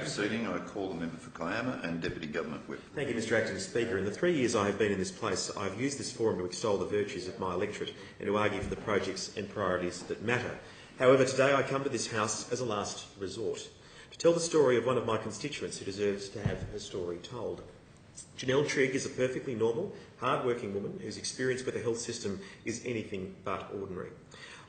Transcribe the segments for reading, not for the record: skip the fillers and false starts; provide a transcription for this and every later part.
proceeding, I call the member for Kiama and Deputy Government Whip. Thank you, Mr Acting Speaker. In the 3 years I have been in this place, I have used this forum to extol the virtues of my electorate and to argue for the projects and priorities that matter. However, today I come to this House as a last resort, to tell the story of one of my constituents who deserves to have her story told. JANELLE TRIGG is a perfectly normal, hard-working woman whose experience with the health system is anything but ordinary.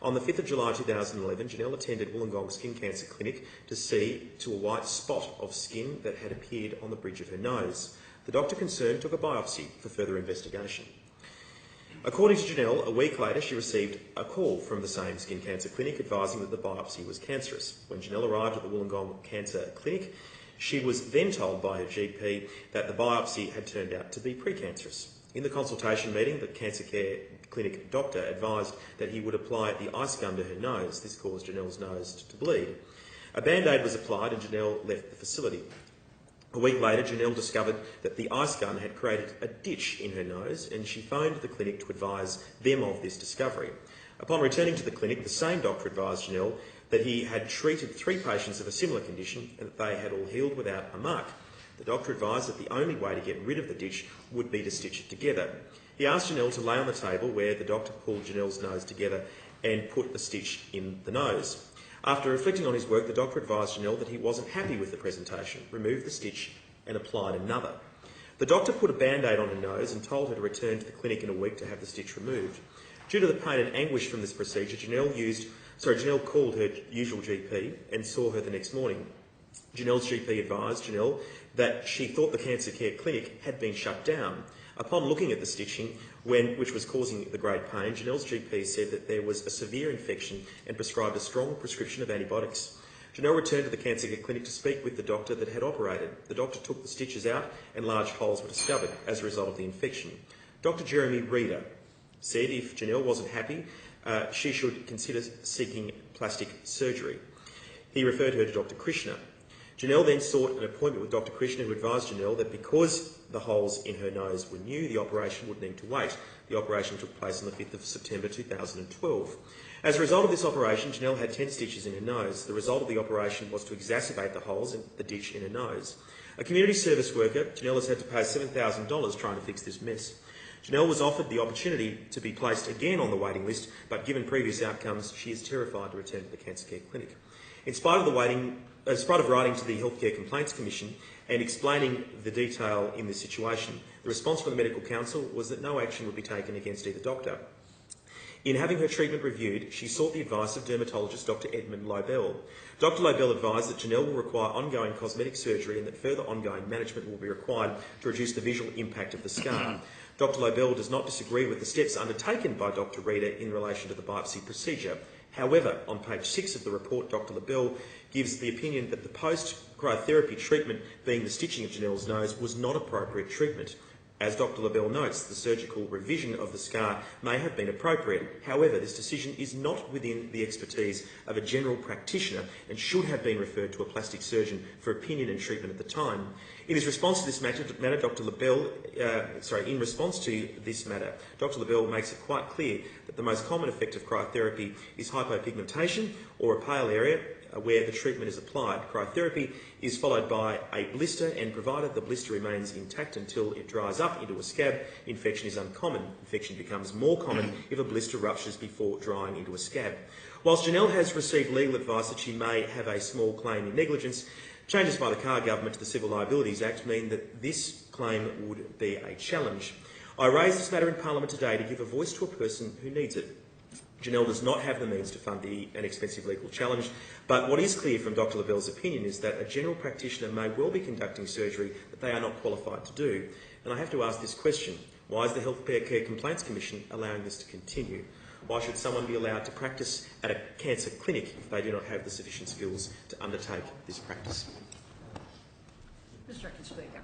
On the 5th of July 2011, JANELLE attended Wollongong Skin Cancer Clinic to see to a white spot of skin that had appeared on the bridge of her nose. The doctor concerned took a biopsy for further investigation. According to JANELLE, a week later she received a call from the same skin cancer clinic advising that the biopsy was cancerous. When JANELLE arrived at the Wollongong Cancer Clinic, she was then told by her GP that the biopsy had turned out to be precancerous. In the consultation meeting, the cancer care clinic doctor advised that he would apply the ice gun to her nose. This caused JANELLE's nose to bleed. A band-aid was applied and JANELLE left the facility. A week later, JANELLE discovered that the ice gun had created a ditch in her nose and she phoned the clinic to advise them of this discovery. Upon returning to the clinic, the same doctor advised JANELLE that he had treated 3 patients of a similar condition and that they had all healed without a mark. The doctor advised that the only way to get rid of the ditch would be to stitch it together. He asked JANELLE to lay on the table where the doctor pulled JANELLE's nose together and put the stitch in the nose. After reflecting on his work, the doctor advised JANELLE that he wasn't happy with the presentation, removed the stitch and applied another. The doctor put a band-aid on her nose and told her to return to the clinic in a week to have the stitch removed. Due to the pain and anguish from this procedure, JANELLE called her usual GP and saw her the next morning. JANELLE's GP advised JANELLE that she thought the cancer care clinic had been shut down. Upon looking at the stitching, which was causing the great pain, JANELLE's GP said that there was a severe infection and prescribed a strong prescription of antibiotics. JANELLE returned to the cancer care clinic to speak with the doctor that had operated. The doctor took the stitches out and large holes were discovered as a result of the infection. Dr Jeremy Reader said if JANELLE wasn't happy, she should consider seeking plastic surgery. He referred her to Dr Krishna. JANELLE then sought an appointment with Dr Krishna, who advised JANELLE that because the holes in her nose were new, the operation would need to wait. The operation took place on the 5th of September 2012. As a result of this operation, JANELLE had 10 stitches in her nose. The result of the operation was to exacerbate the holes in the ditch in her nose. A community service worker, JANELLE has had to pay $7,000 trying to fix this mess. JANELLE was offered the opportunity to be placed again on the waiting list, but given previous outcomes, she is terrified to return to the cancer care clinic. In spite of writing to the Healthcare Complaints Commission and explaining the detail in this situation, the response from the Medical Council was that no action would be taken against either doctor. In having her treatment reviewed, she sought the advice of dermatologist Dr Edmund Lobel. Dr Lobel advised that JANELLE will require ongoing cosmetic surgery and that further ongoing management will be required to reduce the visual impact of the scar. Dr Lobel does not disagree with the steps undertaken by Dr Reader in relation to the biopsy procedure. However, on page 6 of the report, Dr Lobel gives the opinion that the post-cryotherapy treatment, being the stitching of JANELLE's nose, was not appropriate treatment. As Dr Lobel notes, the surgical revision of the scar may have been appropriate. However, this decision is not within the expertise of a general practitioner and should have been referred to a plastic surgeon for opinion and treatment at the time. In his response to this matter, Dr Lobel makes it quite clear that the most common effect of cryotherapy is hypopigmentation or a pale area where the treatment is applied. Cryotherapy is followed by a blister, and provided the blister remains intact until it dries up into a scab, infection is uncommon. Infection becomes more common if a blister ruptures before drying into a scab. Whilst JANELLE has received legal advice that she may have a small claim in negligence, changes by the Carr Government to the Civil Liabilities Act mean that this claim would be a challenge. I raise this matter in Parliament today to give a voice to a person who needs it. JANELLE does not have the means to fund an expensive legal challenge, but what is clear from Dr Lobel's opinion is that a general practitioner may well be conducting surgery that they are not qualified to do. And I have to ask this question: why is the Healthcare Complaints Commission allowing this to continue? Why should someone be allowed to practice at a cancer clinic if they do not have the sufficient skills to undertake this practice? Mr. Acting Speaker.